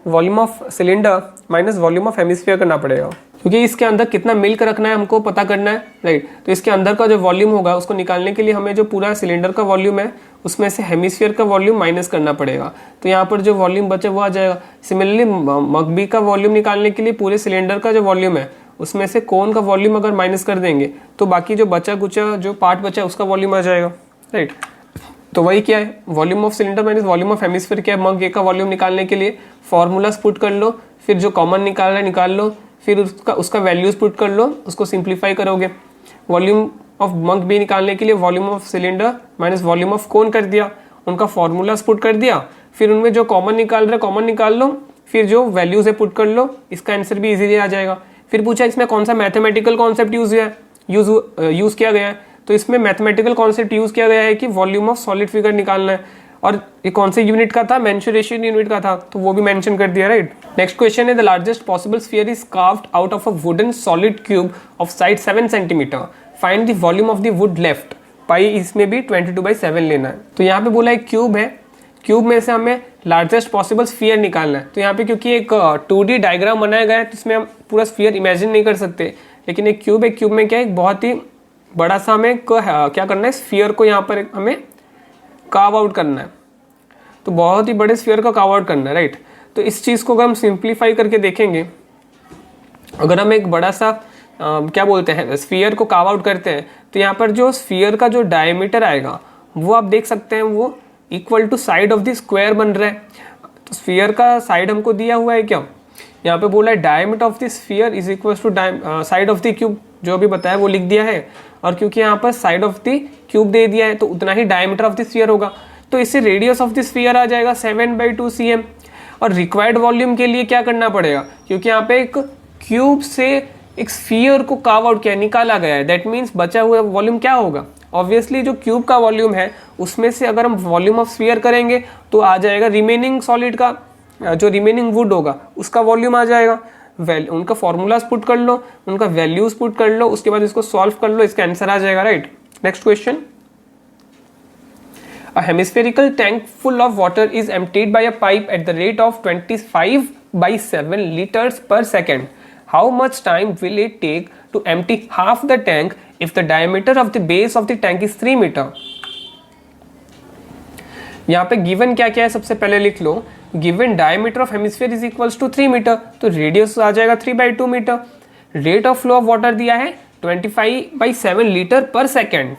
volume of cylinder minus volume of hemisphere करना पड़ेगा, क्योंकि इसके अंदर कितना मिल्क रखना है हमको पता करना है, राइट। तो इसके अंदर का जो वॉल्यूम होगा उसको निकालने के लिए हमें जो पूरा सिलेंडर का वॉल्यूम है उसमें से हेमिस्फीयर का वॉल्यूम माइनस करना पड़ेगा, तो यहाँ पर जो वॉल्यूम बचे वो आ जाएगा। सिमिलरली मग बी का वॉल्यूम निकालने के लिए पूरे सिलेंडर का जो वॉल्यूम है उसमें से कोन का वॉल्यूम अगर माइनस कर देंगे तो बाकी जो बचा कुचा जो पार्ट बचा है उसका वॉल्यूम आ जाएगा, राइट। तो वही क्या है, volume of cylinder minus volume of hemisphere क्या है, मग ए का वॉल्यूम निकालने के लिए फॉर्मूलाज पुट कर लो, फिर जो कॉमन निकाल रहा है निकाल लो, फिर उसका वैल्यूज पुट कर लो, उसको सिंप्लीफाई करोगे। वॉल्यूम ऑफ मग बी निकालने के लिए volume of cylinder minus volume of कोन कर दिया, उनका फॉर्मूलाज पुट कर दिया, फिर उनमें जो कॉमन निकाल रहा है कॉमन निकाल लो, फिर जो वैल्यूज है पुट कर लो, इसका आंसर भी इजीली आ जाएगा। फिर पूछा इसमें कौन सा मैथमेटिकल कॉन्सेप्ट यूज किया गया है, तो इसमें मैथमेटिकल कॉन्सेप्ट यूज किया गया है कि वॉल्यूम ऑफ सॉलिड फिगर निकालना है, और ये कौन से यूनिट का था, मेंसुरेशन यूनिट का था, तो वो भी मेंशन कर दिया, राइट। नेक्स्ट क्वेश्चन है, the largest possible sphere is carved out of a wooden solid cube of side 7 centimetre, find the volume of the wood left, pi इसमें भी 22/7 लेना है। तो यहाँ पे बोला एक क्यूब है, क्यूब में से हमें लार्जेस्ट पॉसिबल स्फीयर निकालना है। तो यहाँ पे क्योंकि एक 2D डायग्राम बनाया गया है तो इसमें हम पूरा स्फीयर इमेजिन नहीं कर सकते, लेकिन एक क्यूब है, क्यूब में क्या है, एक बहुत ही बड़ा सा हमें क्या करना है, स्फीयर को यहाँ पर हमें कार्व आउट करना है, तो बहुत ही बड़े स्फीयर का कार्व आउट करना है, राइट। तो इस चीज को अगर हम सिंप्लीफाई करके देखेंगे, अगर हम एक बड़ा सा क्या बोलते हैं स्फीयर को कार्व आउट करते हैं, तो यहाँ पर जो स्फीयर का जो डायमीटर आएगा वो आप देख सकते हैं वो equal to side of the square बन रहा है। तो स्फीयर का साइड हमको दिया हुआ है, क्या यहाँ पे बोला है diameter of the sphere is equal to side of the cube, जो भी बताया वो लिख दिया है, और क्योंकि यहाँ पर साइड ऑफ द क्यूब दे दिया है तो उतना ही डायमीटर ऑफ द स्फीयर होगा, तो इससे रेडियस ऑफ द स्फीयर आ जाएगा 7/2 cm। और रिक्वायर्ड वॉल्यूम के लिए क्या करना पड़ेगा, क्योंकि यहाँ पे एक क्यूब से एक स्फीयर को कार्व आउट किया निकाला गया है, दैट मीन्स बचा हुआ वॉल्यूम क्या होगा, ऑब्वियसली जो क्यूब का वॉल्यूम है उसमें से अगर हम वॉल्यूम ऑफ स्फीयर करेंगे तो आ जाएगा रिमेनिंग सॉलिड का, जो रिमेनिंग वुड होगा उसका वॉल्यूम आ जाएगा। उनका फॉर्मूलाज पुट कर लो, उनका वैल्यूज पुट कर लो, उसके बाद इसको सॉल्व कर लो, इसका आंसर आ जाएगा, right. Next question, A hemispherical tank full of water is emptied by a pipe at the rate of 25/7 liters per second. How much time will it take to empty half the tank if the diameter of the base of the tank is 3 meter? यहाँ पे given क्या क्या है सबसे पहले लिख लो. Given diameter of hemisphere is equals to 3 metre, तो रेडियस आ जाएगा 3/2 metre. Rate of flow of water दिया है 25/7 लीटर पर सेकेंड.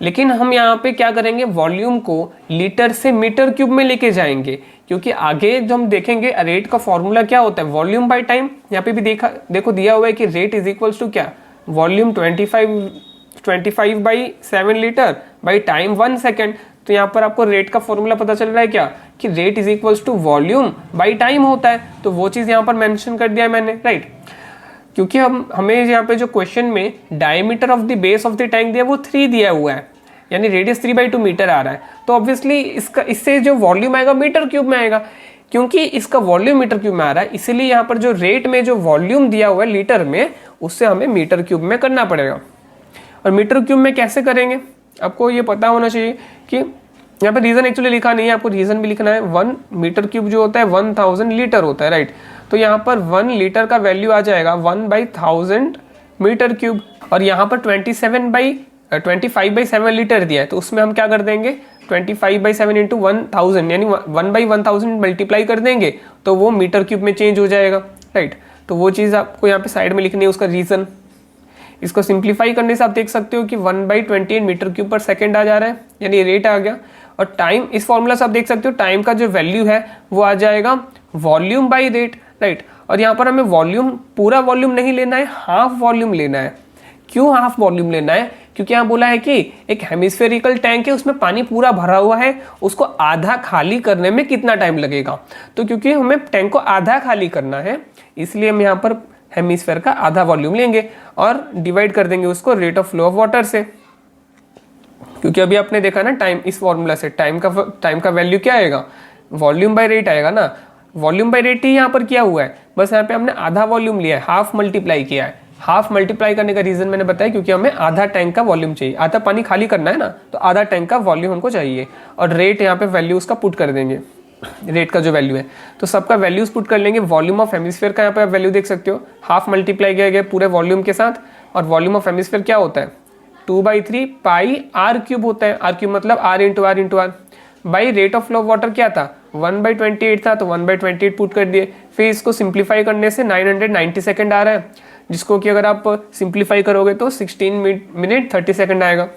लेकिन हम यहाँ पे क्या करेंगे, वॉल्यूम को लीटर से मीटर क्यूब में लेके जाएंगे, क्योंकि आगे जो हम देखेंगे रेट का फॉर्मूला क्या होता है, वॉल्यूम बाय टाइम. यहाँ पे भी देखो दिया हुआ है कि रेट इज इक्वल्स टू क्या, volume 25/7 litre by time 1 second. तो यहाँ पर आपको रेट का फॉर्मूला पता चल रहा है क्या, कि rate is equals to volume by time होता है. तो वो चीज यहाँ पर मेंशन कर दिया है मैंने, राइट. क्योंकि हमें यहाँ पे जो क्वेश्चन में diameter of the base of the tank दिया वो 3 दिया हुआ है, यानी रेडियस 3/2 मीटर आ रहा है. तो ऑब्वियसली इससे जो वॉल्यूम आएगा मीटर क्यूब में आएगा, क्योंकि इसका वॉल्यूम मीटर क्यूब में आ रहा है. इसीलिए यहाँ पर जो रेट में जो वॉल्यूम दिया हुआ है लीटर में, उससे हमें मीटर क्यूब में करना पड़ेगा. और मीटर क्यूब में कैसे करेंगे, आपको ये पता होना चाहिए कि यहाँ पे रीजन एक्चुअली लिखा नहीं है, आपको रीजन भी लिखना है. 1 मीटर क्यूब जो होता है 1000 लीटर होता है, राइट. तो यहाँ पर 1 लीटर का वैल्यू आ जाएगा 1/1000 मीटर क्यूब. और यहाँ पर 25/7 लीटर दिया है, तो उसमें हम क्या कर देंगे, 25/7 इंटू 1000 यानी 1/1000 मल्टीप्लाई कर देंगे, तो वो मीटर क्यूब में चेंज हो जाएगा, राइट. तो वो चीज़ आपको यहाँ पे साइड में लिखनी है, उसका रीजन. इसको सिंप्लीफाई करने से आप देख सकते हो कि 1/28 मीटर क्यूब पर सेकेंड आ जा रहा है, यानी रेट आ गया. और टाइम, इस फॉर्मूला से आप देख सकते हो टाइम का जो वैल्यू है वो आ जाएगा वॉल्यूम बाई रेट, राइट. और यहाँ पर हमें वॉल्यूम, पूरा वॉल्यूम नहीं लेना है, हाफ वॉल्यूम लेना है. क्यों हाफ वॉल्यूम लेना है, क्योंकि यहाँ बोला है कि एक हेमिस्फेरिकल टैंक है, उसमें पानी पूरा भरा हुआ है, उसको आधा खाली करने में कितना टाइम लगेगा. तो क्योंकि हमें टैंक को आधा खाली करना है, इसलिए हम यहाँ पर हेमिस्फेयर का आधा वॉल्यूम लेंगे और डिवाइड कर देंगे उसको rate of flow of water से. क्योंकि अभी आपने देखा ना टाइम, इस फॉर्मूला से टाइम का वैल्यू क्या आएगा, वॉल्यूम बाय रेट आएगा ना. वॉल्यूम बाय रेट ही यहाँ पर किया हुआ है, बस यहाँ पे हमने आधा वॉल्यूम लिया है, हाफ मल्टीप्लाई किया है. हाफ मल्टीप्लाई करने का रीजन मैंने बताया, क्योंकि हमें आधा टैंक का वॉल्यूम चाहिए, आधा पानी खाली करना है ना, तो आधा टैंक का वॉल्यूम हमको चाहिए. और रेट यहाँ पे वैल्यू उसका पुट कर देंगे, रेट का जो वैल्यू है, तो सबका वैल्यूज पुट कर लेंगे. वॉल्यूम ऑफ हेमिस्फीयर का यहाँ पे वैल्यू देख सकते हो, हाफ मल्टीप्लाई किया गया पूरे वॉल्यूम के साथ. और वॉल्यूम ऑफ हेमिस्फीयर क्या होता है, 2/3 पाई आर क्यूब होता है. आर क्यूब मतलब r into r by rate of flow of water क्या था, 1/28 था, तो 1/28 पुट कर दिए. फिर इसको सिंप्लीफाई करने से 990 सेकेंड आ रहा है, जिसको कि अगर आप सिंप्लीफाई करोगे तो 16 मिनट 30 सेकेंड आएगा.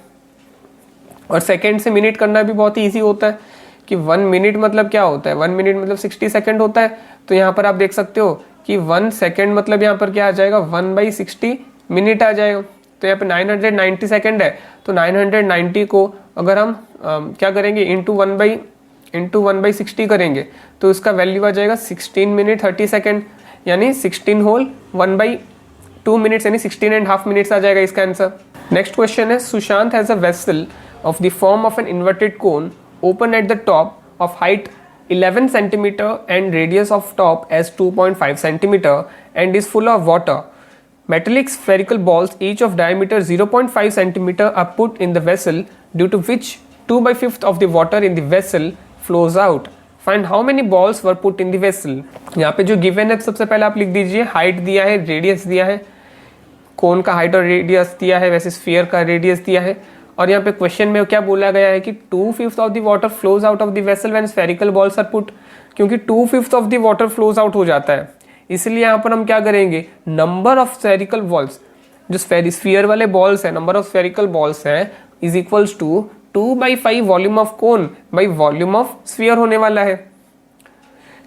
और सेकेंड से मिनट करना भी बहुत ईजी होता है, कि 1 मिनट मतलब क्या होता है, 1 मिनट मतलब 60 सेकेंड होता है. तो यहाँ पर आप देख सकते हो कि 1 सेकेंड मतलब यहाँ पर क्या आ जाएगा, 1/60 मिनट आ जाएगा. तो यहाँ पे 990 सेकेंड है, तो 990 को अगर हम क्या करेंगे, इंटू 1/60 करेंगे, तो इसका वैल्यू आ जाएगा 16 मिनट 30 सेकेंड, यानी 16 होल 1/2 मिनट्स, यानी 16.5 मिनट्स आ जाएगा इसका आंसर. नेक्स्ट क्वेश्चन है, Sushant has a vessel of the form of an inverted cone open at the top of height 11 centimeter and radius of top as 2.5 centimeter and is full of water. Metallic spherical balls each of diameter 0.5 centimeter are put in the vessel, due to which 2/5 of the water in the vessel flows out. Find how many balls were put in the vessel. यहाँ पे जो given है सबसे पहले आप लिख दीजिए, height दिया है, रेडियस दिया है, कोन का हाइट और रेडियस दिया है, वैसे स्फीयर का रेडियस दिया है. और यहाँ पे क्वेश्चन में क्या बोला गया है कि 2/5 of the water flows out of the vessel when spherical balls are put. क्योंकि 2/5 of the water flows out हो जाता है, इसलिए यहाँ पर हम क्या करेंगे, नंबर ऑफ स्फेरिकल बॉल्स, जो स्फीयर वाले बॉल्स है, नंबर ऑफ स्फेरिकल बॉल्स है is equals to 2/5 volume of cone by volume of sphere होने वाला है.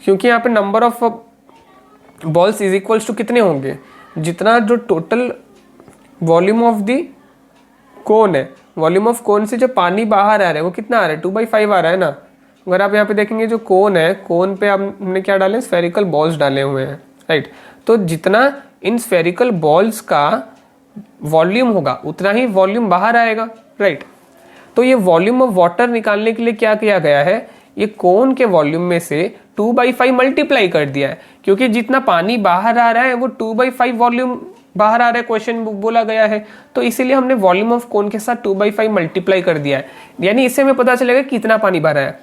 क्योंकि यहाँ पे number of balls is equals to कितने होंगे, जितना जो total volume of the cone है, वॉल्यूम ऑफ कोन से जो पानी बाहर आ रहा है वो कितना आ रहा है, 2/5 आ रहा है ना. अगर आप यहाँ पे देखेंगे जो कोन है, कोन पे हमने क्या डाले, स्फेरिकल बॉल्स डाले हुए हैं, राइट. तो जितना इन स्फेरिकल बॉल्स का वॉल्यूम होगा उतना ही वॉल्यूम बाहर आएगा, राइट. तो ये वॉल्यूम ऑफ वाटर निकालने के लिए क्या किया गया है, ये कोन के वॉल्यूम में से 2/5 मल्टीप्लाई कर दिया है, क्योंकि जितना पानी बाहर आ रहा है वो 2/5 वॉल्यूम बाहर आ रहा है, क्वेश्चन बोला गया है, तो इसीलिए हमने वॉल्यूम ऑफ कोन के साथ 2/5 मल्टीप्लाई कर दिया है, यानी इससे हमें पता चलेगा कितना पानी भरा है।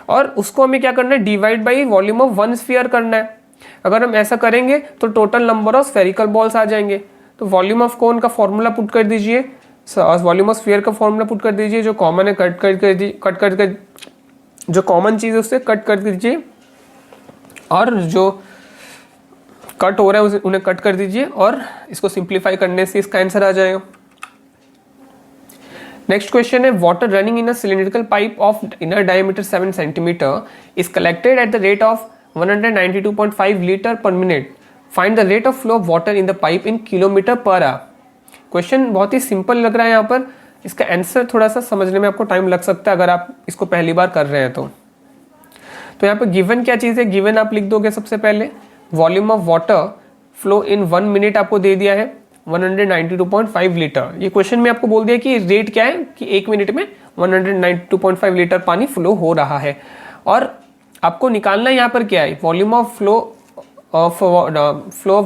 और उसको हमें क्या करना है, divide by volume of one sphere करना है। अगर हम ऐसा करेंगे तो total number of spherical balls आ जाएंगे। तो वॉल्यूम ऑफ कोन का फॉर्मूला पुट कर दीजिए, वॉल्यूम ऑफ स्फीयर का फॉर्मूला पुट कर दीजिए, जो कॉमन है कट कर जो कॉमन चीज है उससे कट कर दीजिए, और जो कट हो रहा है उन्हें कट कर दीजिए, और इसको सिंप्लीफाई करने से इसका आंसर आ जाएगा। नेक्स्ट क्वेश्चन है, water running in a cylindrical pipe of inner diameter 7 centimetre is collected at the rate of 192.5 litre पर minute, find the rate of flow of water in the pipe in kilometre per hour. Question बहुत ही simple लग रहा है, यहाँ पर इसका answer थोड़ा सा समझने में आपको टाइम लग सकता है अगर आप इसको पहली बार कर रहे हैं तो यहाँ पे गिवन क्या चीज है, गिवन आप लिख दोगे सबसे पहले volume of water flow in 1 minute आपको दे दिया है 192.5 लीटर। ये क्वेश्चन में आपको बोल दिया कि रेट क्या है कि 1 मिनट में 192.5 लीटर पानी फ्लो हो रहा है, और आपको निकालना यहाँ पर क्या है, volume of flow of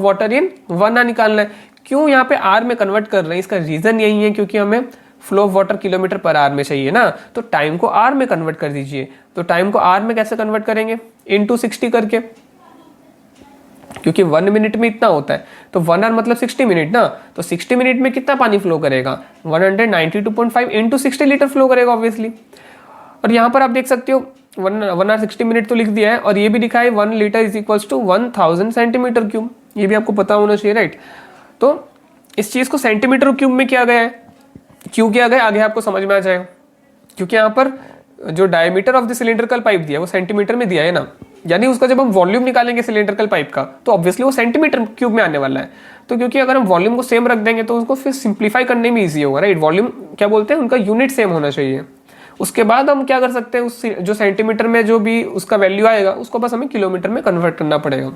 water in 1 hour निकालना है। क्यों यहाँ पे आर में कन्वर्ट कर रहे हैं, इसका रीजन यही है क्योंकि हमें flow of water kilometre per hour में चाहिए ना, तो टाइम को आर में कन्वर्ट कर दीजिए। तो टाइम को आर में कैसे कन्वर्ट करेंगे, इनटू 60 करके, क्योंकि 1 मिनट में इतना होता है, तो 1 आवर मतलब 60 मिनट ना, तो 60 मिनट में कितना पानी फ्लो करेगा, 192.5 इंटू 60 लीटर फ्लो करेगा ऑब्वियसली। और यहाँ पर आप देख सकते हो 1 आवर 60 मिनट तो लिख दिया है, और ये भी दिखा है 1 litre is equals to 1000 centimetre cube, ये भी आपको पता होना चाहिए, राइट। तो इस चीज को सेंटीमीटर क्यूब में किया गया है, क्यों किया गया आगे आपको समझ में आ जाएगा, क्योंकि यहाँ पर जो diameter of the cylindrical pipe दिया है वो सेंटीमीटर में दिया है ना, यानी उसका जब हम वॉल्यूम निकालेंगे सिलिंड्रिकल पाइप का तो ऑब्वियसली वो सेंटीमीटर क्यूब में आने वाला है। तो क्योंकि अगर हम वॉल्यूम को सेम रख देंगे तो उसको फिर सिंप्लीफाई करने में ईजी होगा, राइट। वॉल्यूम क्या बोलते हैं, उनका यूनिट सेम होना चाहिए। उसके बाद हम क्या कर सकते हैं, उस जो सेंटीमीटर में जो भी उसका वैल्यू आएगा उसको बस हमें किलोमीटर में कन्वर्ट करना पड़ेगा।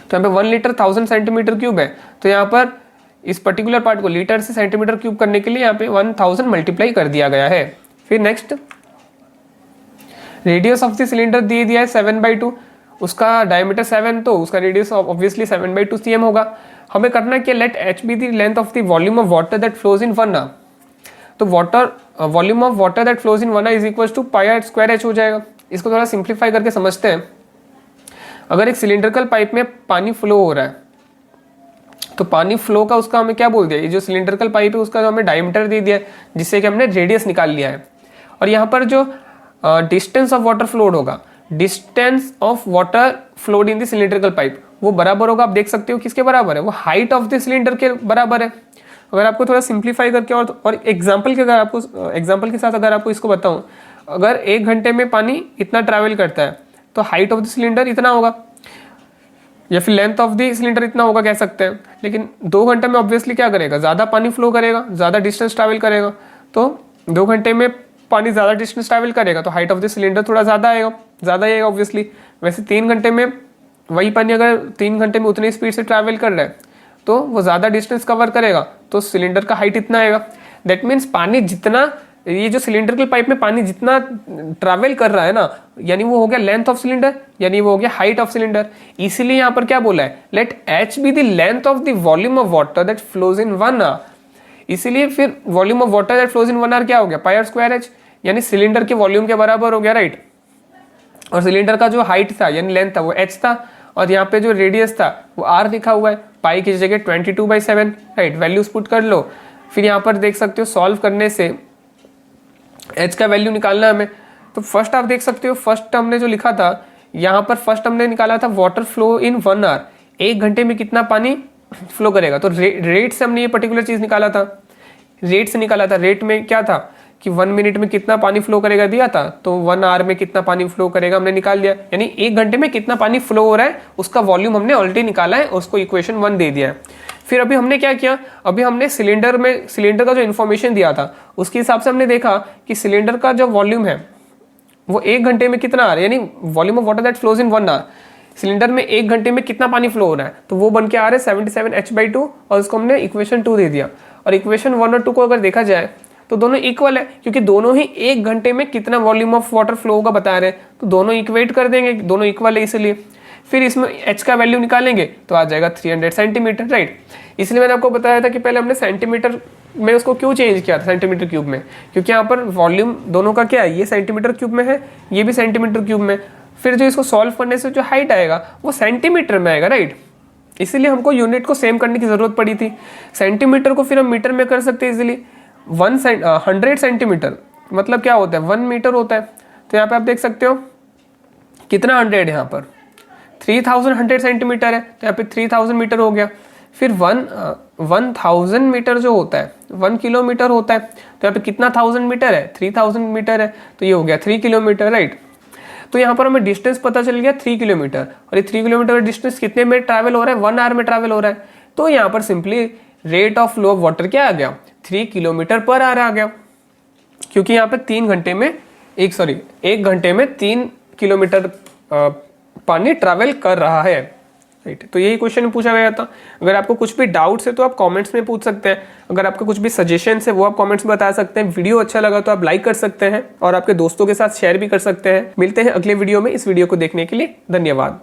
तो यहाँ पे 1 लीटर 1000 सेंटीमीटर क्यूब है, तो यहाँ पर इस पर्टिकुलर पार्ट को लीटर से सेंटीमीटर क्यूब करने के लिए यहाँ पे 1000 मल्टीप्लाई कर दिया गया है। फिर next, radius of the cylinder दे दिया है 7/2, उसका डायमीटर 7 तो उसका रेडियस ऑब्वियसली 7/2 cm होगा। हमें करना क्या, let h be the length of the volume of water that flows in 1 hour. तो water volume of water that flows in 1 hour is equal to πr² हो जाएगा। इसको थोड़ा सिंप्लीफाई करके समझते हैं। अगर एक सिलिंड्रिकल पाइप में पानी फ्लो हो रहा है तो पानी फ्लो का उसका हमें क्या बोल दिया, ये जो सिलिंड्रिकल पाइप है उसका जो हमें डायमीटर दे दिया है जिससे कि हमने रेडियस निकाल लिया है। और यहाँ पर जो डिस्टेंस ऑफ वाटर फ्लोड होगा, distance of water flowed in the cylindrical pipe, वो बराबर होगा, आप देख सकते हो किसके बराबर है, वो हाइट ऑफ द सिलेंडर के बराबर है। अगर आपको थोड़ा सिंप्लीफाई करके और एग्जाम्पल के साथ अगर आपको इसको बताऊं, अगर 1 घंटे में पानी इतना ट्रैवल करता है तो हाइट ऑफ द सिलेंडर इतना होगा, या फिर लेंथ ऑफ द सिलेंडर इतना होगा कह सकते हैं। लेकिन 2 घंटे में ऑब्वियसली क्या करेगा, ज़्यादा पानी फ्लो करेगा, ज़्यादा डिस्टेंस ट्रैवल करेगा। तो 2 घंटे में पानी ज़्यादा डिस्टेंस ट्रैवल करेगा तो हाइट ऑफ द सिलेंडर थोड़ा ज़्यादा आएगा ऑब्वियसली। वैसे 3 घंटे में वही पानी अगर 3 घंटे में उतनी स्पीड से ट्रैवल कर रहा है तो वो ज़्यादा डिस्टेंस कवर करेगा, तो सिलेंडर का हाइट इतना आएगा। दैट मीन्स पानी जितना, ये जो सिलिंड्रिकल पाइप में पानी जितना ट्रैवल कर रहा है ना, यानी वो हो गया लेंथ ऑफ सिलेंडर, यानी वो हो गया हाइट ऑफ सिलेंडर। इसीलिए यहाँ पर क्या बोला है, let h be the length of the volume of water that flows in 1 hour. इसीलिए फिर volume of water that flows in 1 hour क्या हो गया, πr²h, यानी सिलेंडर के वॉल्यूम के बराबर हो गया, राइट। और सिलेंडर का जो हाइट था यानी लेंथ था वो h था, और यहाँ पे जो रेडियस था वो r लिखा हुआ है, पाई की जगह 22/7, राइट। वैल्यूज पुट कर लो। फिर यहाँ पर देख सकते हो सॉल्व करने से h का वैल्यू निकालना हमें। तो फर्स्ट आप देख सकते हो, फर्स्ट हमने जो लिखा था यहाँ पर, फर्स्ट हमने निकाला था वाटर फ्लो इन 1 आवर, 1 घंटे में कितना पानी फ्लो करेगा। तो रेट से हमने ये पर्टिकुलर चीज निकाला था, रेट से निकाला था। रेट में क्या था कि 1 मिनट में कितना पानी फ्लो करेगा दिया था, तो 1 आवर में कितना पानी फ्लो करेगा हमने निकाल दिया, यानी 1 घंटे में कितना पानी फ्लो हो रहा है उसका वॉल्यूम हमने ऑलरेडी निकाला है, उसको इक्वेशन 1 दे दिया है। फिर अभी हमने क्या किया, अभी हमने सिलेंडर का जो इन्फॉर्मेशन दिया था उसके हिसाब से हमने देखा कि सिलेंडर का जो वॉल्यूम है वो 1 घंटे में कितना आ रहा है, यानी volume of water that flows in 1 hour, cylinder में 1 घंटे में कितना पानी फ्लो हो रहा है, तो वो बन के आ रहा है 77h/2, और उसको हमने इक्वेशन 2 दे दिया। और इक्वेशन 1 और 2 को अगर देखा जाए तो दोनों इक्वल है, क्योंकि दोनों ही 1 घंटे में कितना वॉल्यूम ऑफ वाटर फ्लो होगा बता रहे हैं, तो दोनों इक्वेट कर देंगे, दोनों इक्वल है इसलिए। फिर इसमें h का वैल्यू निकालेंगे तो आ जाएगा 300 सेंटीमीटर, राइट। इसलिए मैंने आपको बताया था कि पहले हमने सेंटीमीटर में उसको क्यों चेंज किया था सेंटीमीटर क्यूब में, क्योंकि यहाँ पर वॉल्यूम दोनों का क्या है, ये सेंटीमीटर क्यूब में है, ये भी सेंटीमीटर क्यूब में। फिर जो इसको सॉल्व करने से जो हाइट आएगा वो सेंटीमीटर में आएगा, राइट। इसीलिए हमको यूनिट को सेम करने की जरूरत पड़ी थी। सेंटीमीटर को फिर हम मीटर में कर सकते हैं इजीली। 100 सेंटीमीटर मतलब क्या होता है, 1 मीटर होता है। तो यहाँ पे आप देख सकते हो कितना 100 है, यहाँ पर 3100 सेंटीमीटर है, तो यहाँ पे 3000 मीटर हो गया। फिर 1000 मीटर जो होता है 1 किलोमीटर होता है, तो यहाँ पे कितना 1000 मीटर है, 3000 मीटर है, तो ये हो गया 3 किलोमीटर, राइट। तो यहाँ पर हमें डिस्टेंस पता चल गया 3 किलोमीटर, और ये 3 किलोमीटर का डिस्टेंस कितने में ट्रैवल हो रहा है, 1 आवर में ट्रैवल हो रहा है। तो यहाँ पर simply rate of flow of water क्या आ गया, 3 किलोमीटर पर आवर आ गया, क्योंकि यहाँ पे 1 घंटे में 3 किलोमीटर पानी ट्रैवल कर रहा है, राइट। तो यही क्वेश्चन पूछा गया था। अगर आपको कुछ भी डाउट्स है तो आप कमेंट्स में पूछ सकते हैं। अगर आपका कुछ भी सजेशन है वो आप कमेंट्स में बता सकते हैं। वीडियो अच्छा लगा तो आप लाइक कर सकते हैं और आपके दोस्तों के साथ शेयर भी कर सकते हैं। मिलते हैं अगले वीडियो में। इस वीडियो को देखने के लिए धन्यवाद।